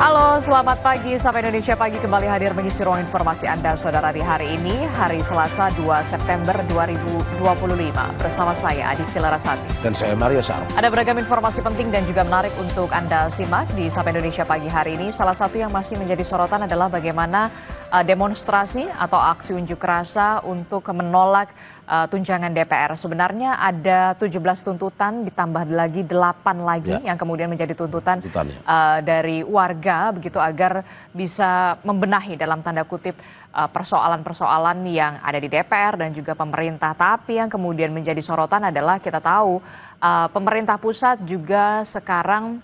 Halo, selamat pagi. Sapa Indonesia Pagi kembali hadir mengisi ruang informasi Anda, Saudara, di hari ini, hari Selasa 2 September 2025. Bersama saya, Adisty Larasati. Dan saya, Mario Sarung. Ada beragam informasi penting dan juga menarik untuk Anda simak di Sapa Indonesia Pagi hari ini. Salah satu yang masih menjadi sorotan adalah bagaimana demonstrasi atau aksi unjuk rasa untuk menolak tunjangan DPR. Sebenarnya ada 17 tuntutan ditambah lagi 8 lagi yang kemudian menjadi tuntutan dari warga begitu agar bisa membenahi dalam tanda kutip persoalan-persoalan yang ada di DPR dan juga pemerintah. Tapi yang kemudian menjadi sorotan adalah kita tahu pemerintah pusat juga sekarang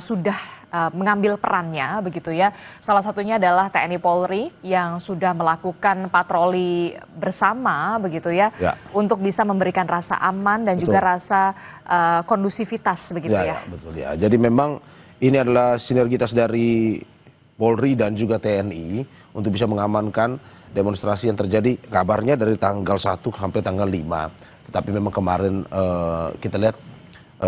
sudah mengambil perannya begitu ya. Salah satunya adalah TNI Polri yang sudah melakukan patroli bersama begitu ya, untuk bisa memberikan rasa aman dan juga rasa kondusivitas begitu ya. Betul ya. Jadi memang ini adalah sinergitas dari Polri dan juga TNI untuk bisa mengamankan demonstrasi yang terjadi kabarnya dari tanggal 1 sampai tanggal 5. Tetapi memang kemarin kita lihat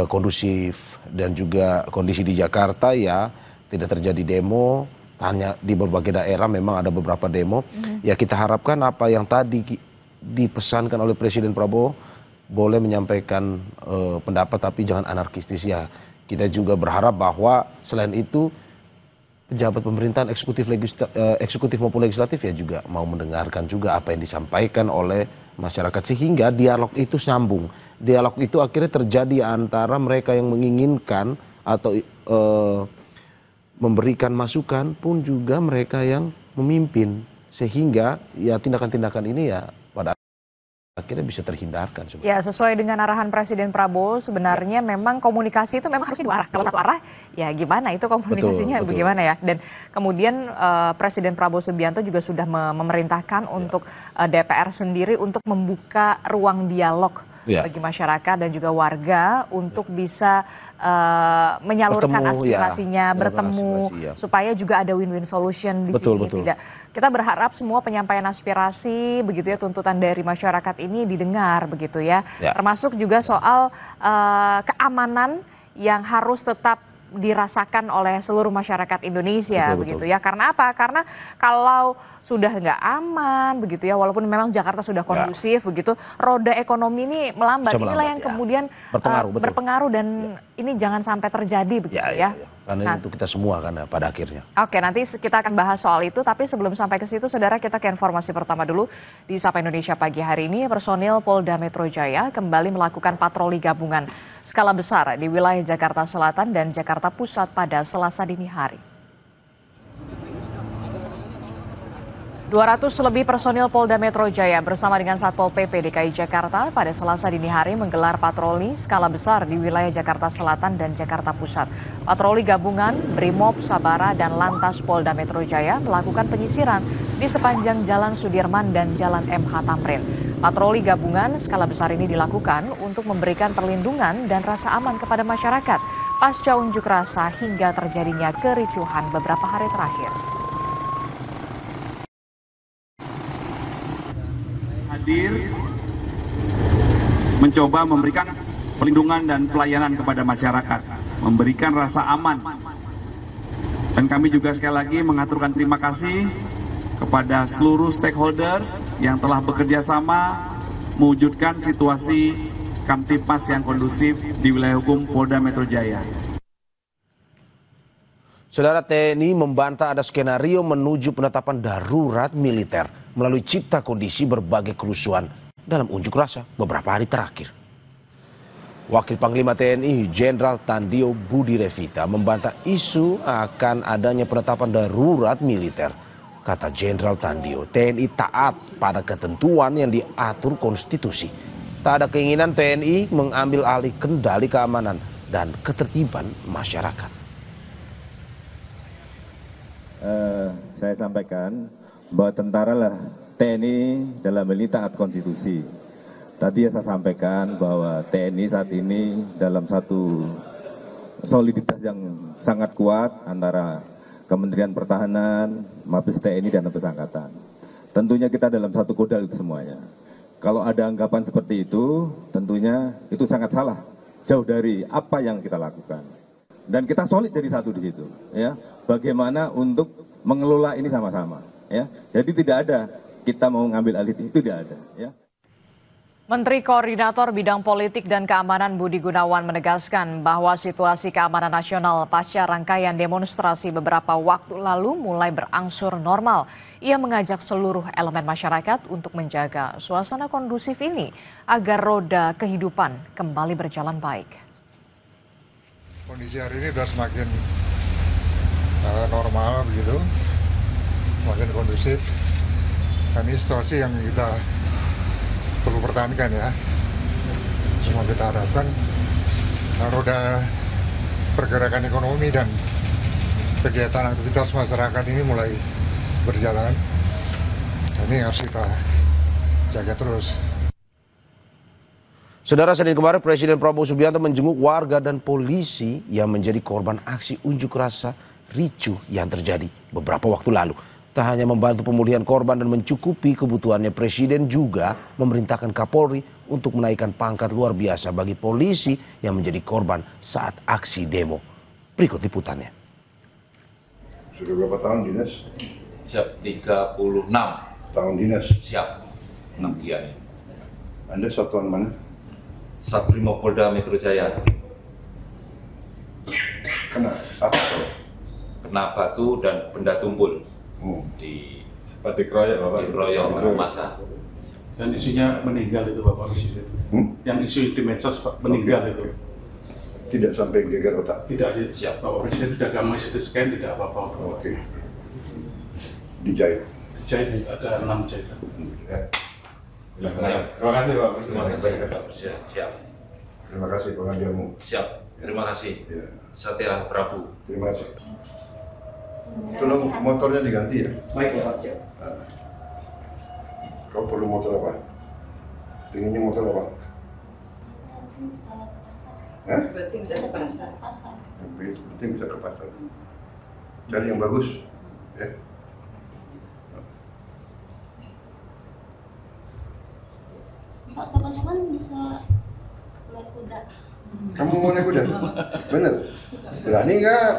kondusif dan juga kondisi di Jakarta ya tidak terjadi demo, hanya di berbagai daerah memang ada beberapa demo. Ya kita harapkan apa yang tadi dipesankan oleh Presiden Prabowo boleh menyampaikan pendapat tapi jangan anarkistis ya. Kita juga berharap bahwa selain itu pejabat pemerintahan eksekutif maupun legislatif ya juga mau mendengarkan juga apa yang disampaikan oleh masyarakat sehingga dialog itu sambung. Dialog itu akhirnya terjadi antara mereka yang menginginkan atau memberikan masukan pun juga mereka yang memimpin. Sehingga ya tindakan-tindakan ini ya pada akhirnya bisa terhindarkan. Ya, sesuai dengan arahan Presiden Prabowo sebenarnya memang komunikasi itu memang harus dua arah. Kalau satu arah ya gimana itu komunikasinya bagaimana ya. Dan kemudian Presiden Prabowo Subianto juga sudah memerintahkan untuk DPR sendiri untuk membuka ruang dialog bagi masyarakat dan juga warga untuk bisa menyalurkan aspirasinya, bertemu supaya juga ada win-win solution di sini. Kita berharap semua penyampaian aspirasi begitu ya, tuntutan dari masyarakat ini didengar begitu ya. Termasuk juga soal keamanan yang harus tetap dirasakan oleh seluruh masyarakat Indonesia begitu ya. Karena apa? Karena kalau sudah nggak aman begitu ya, walaupun memang Jakarta sudah kondusif begitu, roda ekonomi ini melambat. Inilah yang kemudian berpengaruh dan ini jangan sampai terjadi begitu ya. Karena itu kita semua kan pada akhirnya. Oke, nanti kita akan bahas soal itu, tapi sebelum sampai ke situ, saudara, kita ke informasi pertama dulu. Di Sapa Indonesia Pagi hari ini, personil Polda Metro Jaya kembali melakukan patroli gabungan skala besar di wilayah Jakarta Selatan dan Jakarta Pusat pada Selasa dini hari. 200 lebih personil Polda Metro Jaya bersama dengan Satpol PP DKI Jakarta pada Selasa dini hari menggelar patroli skala besar di wilayah Jakarta Selatan dan Jakarta Pusat. Patroli gabungan Brimob, Sabara, dan Lantas Polda Metro Jaya melakukan penyisiran di sepanjang Jalan Sudirman dan Jalan MH Tamrin. Patroli gabungan skala besar ini dilakukan untuk memberikan perlindungan dan rasa aman kepada masyarakat pasca unjuk rasa hingga terjadinya kericuhan beberapa hari terakhir. Hadir mencoba memberikan perlindungan dan pelayanan kepada masyarakat, memberikan rasa aman. Dan kami juga sekali lagi mengaturkan terima kasih kepada seluruh stakeholders yang telah bekerja sama mewujudkan situasi Kamtipmas yang kondusif di wilayah hukum Polda Metro Jaya. Saudara, TNI membantah ada skenario menuju penetapan darurat militer melalui cipta kondisi berbagai kerusuhan dalam unjuk rasa beberapa hari terakhir. Wakil Panglima TNI Jenderal Tandio Budi Revita membantah isu akan adanya penetapan darurat militer. Kata Jenderal Tandio, TNI taat pada ketentuan yang diatur konstitusi. Tak ada keinginan TNI mengambil alih kendali keamanan dan ketertiban masyarakat. Saya sampaikan bahwa tentara lah TNI dalam hal ini taat konstitusi. Tadi saya sampaikan bahwa TNI saat ini dalam satu soliditas yang sangat kuat antara Kementerian Pertahanan, Mabes TNI dan Mabes Angkatan. Tentunya kita dalam satu kodal itu semuanya. Kalau ada anggapan seperti itu, tentunya itu sangat salah, jauh dari apa yang kita lakukan. dan kita solid jadi satu di situ, ya. Bagaimana untuk mengelola ini sama-sama, ya. Jadi tidak ada kita mau ngambil alih itu tidak ada, ya. Menteri Koordinator Bidang Politik dan Keamanan Budi Gunawan menegaskan bahwa situasi keamanan nasional pasca rangkaian demonstrasi beberapa waktu lalu mulai berangsur normal. Ia mengajak seluruh elemen masyarakat untuk menjaga suasana kondusif ini agar roda kehidupan kembali berjalan baik. Kondisi hari ini sudah semakin normal begitu, semakin kondusif. Dan ini situasi yang kita perlu pertahankan ya. Semua kita harapkan roda pergerakan ekonomi dan kegiatan aktivitas masyarakat ini mulai berjalan. Ini harus kita jaga terus. Saudara, Senin kemarin Presiden Prabowo Subianto menjenguk warga dan polisi yang menjadi korban aksi unjuk rasa ricuh yang terjadi beberapa waktu lalu. Tak hanya membantu pemulihan korban dan mencukupi kebutuhannya, Presiden juga memerintahkan Kapolri untuk menaikkan pangkat luar biasa bagi polisi yang menjadi korban saat aksi demo. Berikut liputannya. Sudah berapa tahun dinas? Siap 36 Tahun dinas. siap 6 tiga. Anda satuan mana? Satbrimopolda Metro Jaya. Kena apa tuh? Kena batu dan benda tumpul di dikeroyok massa. Dan isunya meninggal itu Bapak Presiden. Yang isu di medsos meninggal itu. Tidak sampai geger otak. Tidak di Siap. Bapak Presiden sudah gampang CT scan tidak apa-apa. Oke. Dijahit. Jahit ada 6 jahitan. Siap. Terima kasih Bapak Presiden. Terima kasih Bapak Presiden. Siap. Terima kasih pengambilanmu. Siap. Terima kasih. Ya. Satya Prabu. Terima kasih. Tolong motornya diganti ya. Baik Bapak, siap. Kau perlu motor apa? Pengennya motor apa? Hah? Berarti bisa ke pasar. Penting bisa ke pasar. Cari yang bagus. Ya. Pak, kapan-kapan bisa naik kuda. Kamu mau naik kuda? Bener? Berani nggak?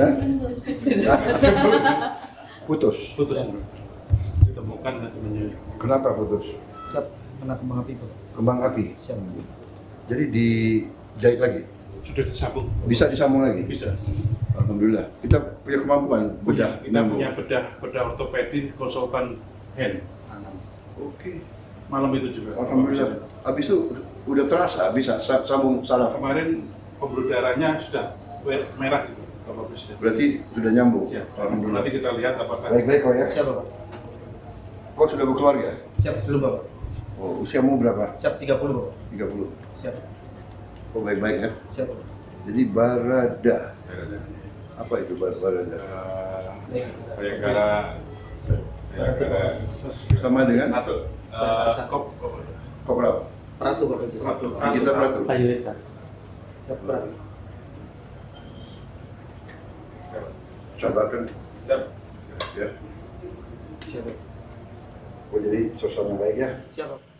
Hah? Putus. Putus. Ditemukan katanya. Kenapa putus? Siap, kena kembang api Pak. Kembang api. Siap. Jadi dijahit lagi? Sudah disambung. Bisa disambung lagi? Bisa. Alhamdulillah. Kita punya kemampuan bedah. Kita punya bedah ortopedi konsultan hand. Oke. Malam itu juga. Alhamdulillah. Habis itu udah terasa bisa sambung saraf. Kemarin pembuluh darahnya sudah merah sih Bapak Presiden. Berarti sudah nyambung. Siap. Alhamdulillah. Nanti kita lihat apakah. Baik-baik kau ya. Siap Bapak. Kau sudah berkeluarga? Siap, belum Bapak. Oh, usiamu berapa? Siap 30 Bapak. 30. Siap. Oh, baik-baik ya. Siap Bapak. Jadi barada. Apa itu barada? Bayangkara Sama dengan Kop kopral. Peratu Bapak. Peratu. Kita peratu. Siap, peratu. Catatkan. Siap. Ya. Siap Bapak. Oh, jadi suasana baik ya. Siap Bapak.